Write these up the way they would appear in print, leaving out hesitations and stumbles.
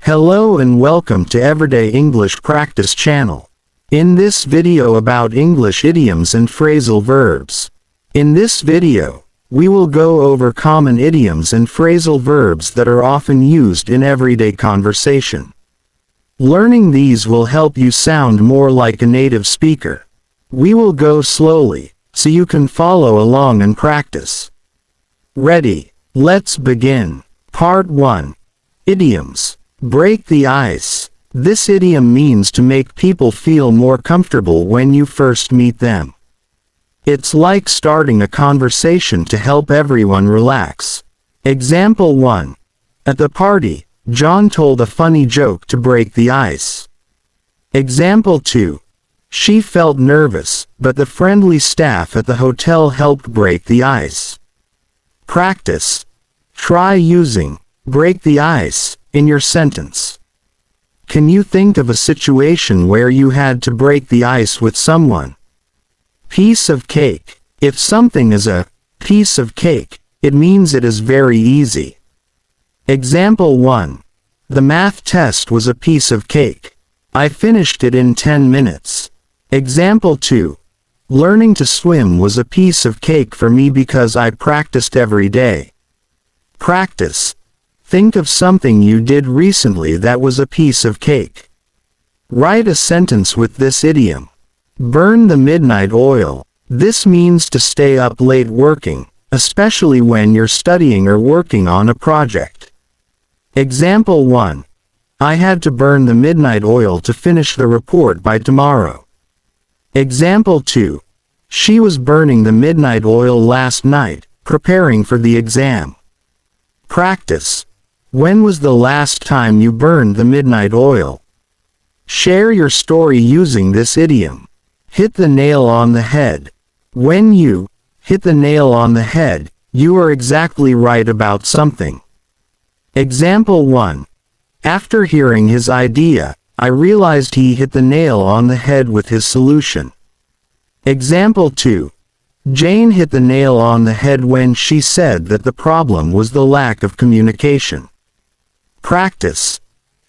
Hello and welcome to Everyday English Practice channel. In this video about English idioms and phrasal verbs. In this video, we will go over common idioms and phrasal verbs that are often used in everyday conversation. Learning these will help you sound more like a native speaker. We will go slowly, so you can follow along and practice. Ready? Let's begin. Part 1. Idioms. Break the ice. This idiom means to make people feel more comfortable when you first meet them. It's like starting a conversation to help everyone relax. Example 1. At the party, John told a funny joke to break the ice. Example 2. She felt nervous, but the friendly staff at the hotel helped break the ice. Practice. Try using break the ice in your sentence. Can you think of a situation where you had to break the ice with someone? Piece of cake. If something is a piece of cake, it means it is very easy. Example 1. The math test was a piece of cake. I finished it in 10 minutes. Example 2. Learning to swim was a piece of cake for me because I practiced every day. Practice. Think of something you did recently that was a piece of cake. Write a sentence with this idiom. Burn the midnight oil. This means to stay up late working, especially when you're studying or working on a project. Example 1. I had to burn the midnight oil to finish the report by tomorrow. Example 2. She was burning the midnight oil last night, preparing for the exam. Practice. When was the last time you burned the midnight oil? Share your story using this idiom. Hit the nail on the head. When you hit the nail on the head, you are exactly right about something. Example 1. After hearing his idea, I realized he hit the nail on the head with his solution. Example 2. Jane hit the nail on the head when she said that the problem was the lack of communication. Practice.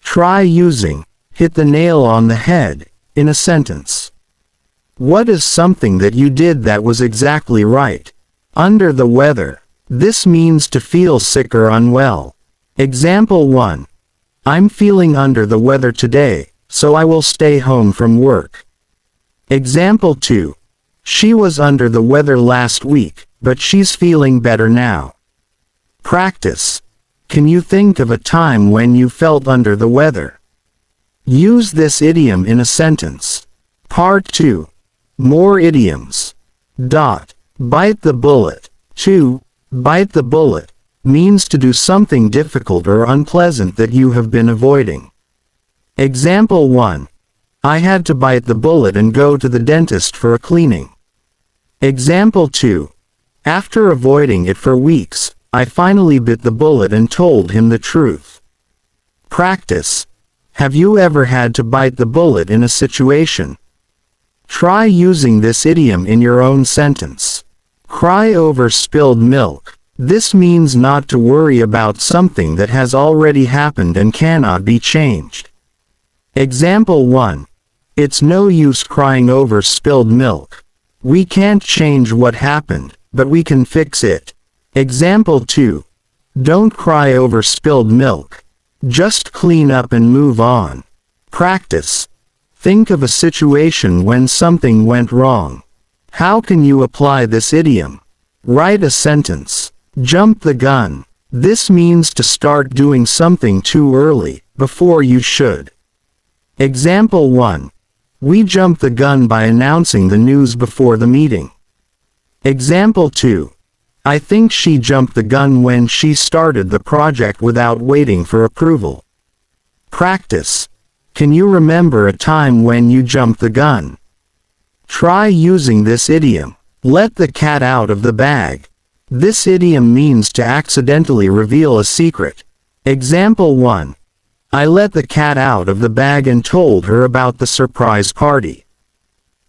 Try using hit the nail on the head in a sentence. What is something that you did that was exactly right? Under the weather. This means to feel sick or unwell. Example 1. I'm feeling under the weather today, so I will stay home from work. Example 2. She was under the weather last week, but she's feeling better now. Practice. Can you think of a time when you felt under the weather? Use this idiom in a sentence. Part 2. More idioms. Bite the bullet. 2. Bite the bullet means to do something difficult or unpleasant that you have been avoiding. Example 1. I had to bite the bullet and go to the dentist for a cleaning. Example 2. After avoiding it for weeks, I finally bit the bullet and told him the truth. Practice. Have you ever had to bite the bullet in a situation? Try using this idiom in your own sentence. Cry over spilled milk. This means not to worry about something that has already happened and cannot be changed. Example 1. It's no use crying over spilled milk. We can't change what happened, but we can fix it. Example 2. Don't cry over spilled milk. Just clean up and move on. Practice. Think of a situation when something went wrong. How can you apply this idiom? Write a sentence. Jump the gun. This means to start doing something too early, before you should. Example 1. We jumped the gun by announcing the news before the meeting. Example 2. I think she jumped the gun when she started the project without waiting for approval. Practice. Can you remember a time when you jumped the gun? Try using this idiom. Let the cat out of the bag. This idiom means to accidentally reveal a secret. Example 1. I let the cat out of the bag and told her about the surprise party.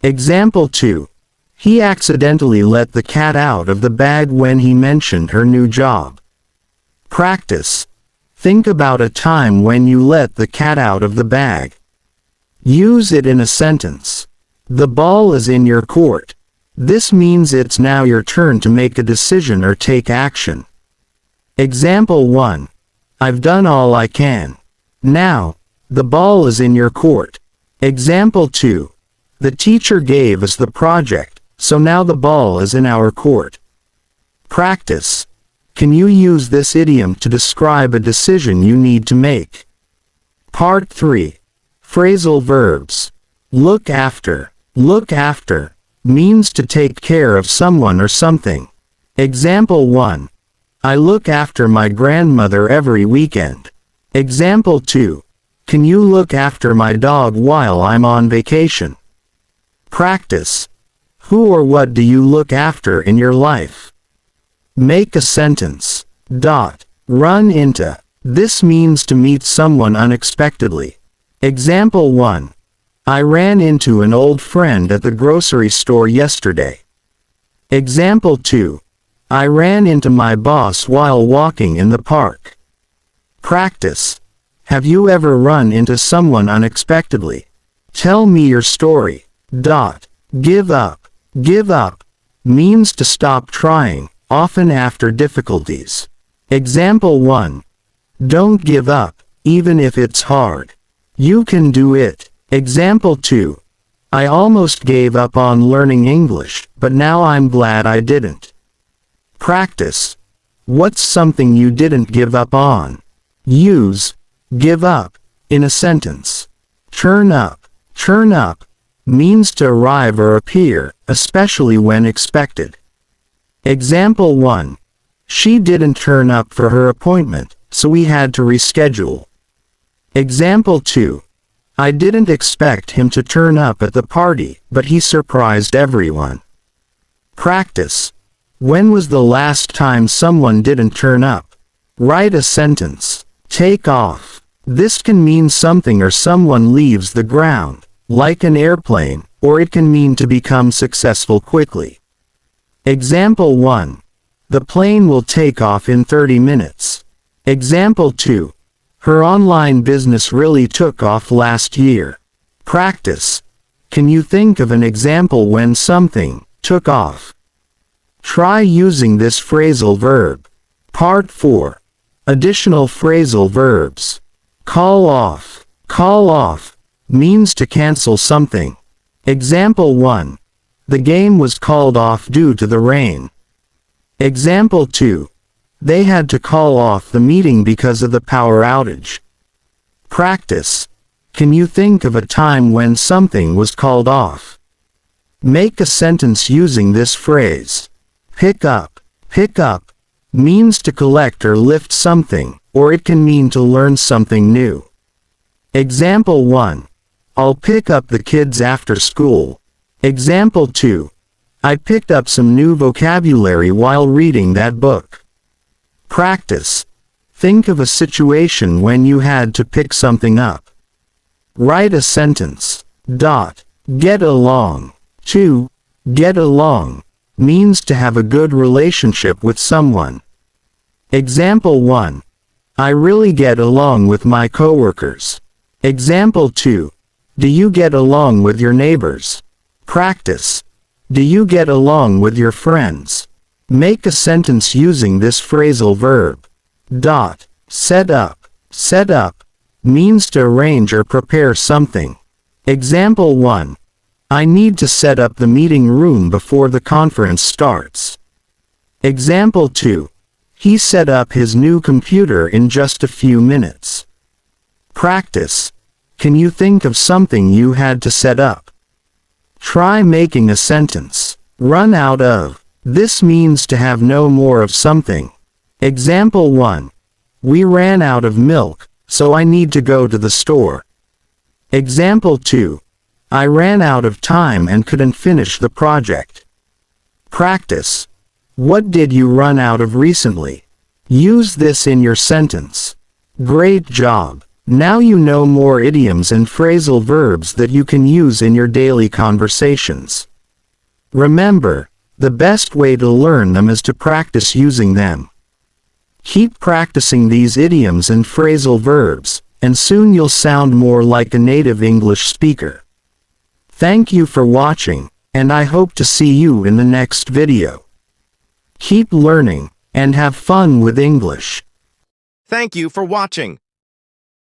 Example 2. He accidentally let the cat out of the bag when he mentioned her new job. Practice. Think about a time when you let the cat out of the bag. Use it in a sentence. The ball is in your court. This means it's now your turn to make a decision or take action. Example 1. I've done all I can. Now, the ball is in your court. Example 2. The teacher gave us the project, so now the ball is in our court. Practice. Can you use this idiom to describe a decision you need to make? Part 3. Phrasal verbs. Look after. Look after means to take care of someone or something. Example 1. I look after my grandmother every weekend. Example 2. Can you look after my dog while I'm on vacation? Practice. Who or what do you look after in your life? Make a sentence. Run into. This means to meet someone unexpectedly. Example 1. I ran into an old friend at the grocery store yesterday. Example 2. I ran into my boss while walking in the park. Practice. Have you ever run into someone unexpectedly? Tell me your story. Give up. Give up means to stop trying, often after difficulties. Example 1. Don't give up, even if it's hard. You can do it. Example 2. I almost gave up on learning English, but now I'm glad I didn't. Practice. What's something you didn't give up on? Use give up in a sentence. Turn up means to arrive or appear, especially when expected. Example 1. She didn't turn up for her appointment, so we had to reschedule. Example 2. I didn't expect him to turn up at the party, but he surprised everyone. Practice. When was the last time someone didn't turn up? Write a sentence. Take off. This can mean something or someone leaves the ground, like an airplane, or it can mean to become successful quickly. Example 1. The plane will take off in 30 minutes. Example 2. Her online business really took off last year. Practice. Can you think of an example when something took off? Try using this phrasal verb. Part 4. Additional phrasal verbs. Call off. Call off means to cancel something. Example 1. The game was called off due to the rain. Example 2. They had to call off the meeting because of the power outage. Practice. Can you think of a time when something was called off? Make a sentence using this phrase. Pick up. Pick up means to collect or lift something, or it can mean to learn something new. Example 1. I'll pick up the kids after school. Example 2. I picked up some new vocabulary while reading that book. Practice. Think of a situation when you had to pick something up. Write a sentence. Get along. To get along means to have a good relationship with someone. Example 1. I really get along with my coworkers. Example 2. Do you get along with your neighbors? Practice. Do you get along with your friends? Make a sentence using this phrasal verb. Set up. Set up means to arrange or prepare something. Example 1. I need to set up the meeting room before the conference starts. Example 2. He set up his new computer in just a few minutes. Practice. Can you think of something you had to set up? Try making a sentence. Run out of. This means to have no more of something. Example 1. We ran out of milk, so I need to go to the store. Example 2. I ran out of time and couldn't finish the project. Practice. What did you run out of recently? Use this in your sentence. Great job. Now you know more idioms and phrasal verbs that you can use in your daily conversations. Remember, the best way to learn them is to practice using them. Keep practicing these idioms and phrasal verbs, and soon you'll sound more like a native English speaker. Thank you for watching, and I hope to see you in the next video. Keep learning, and have fun with English. Thank you for watching.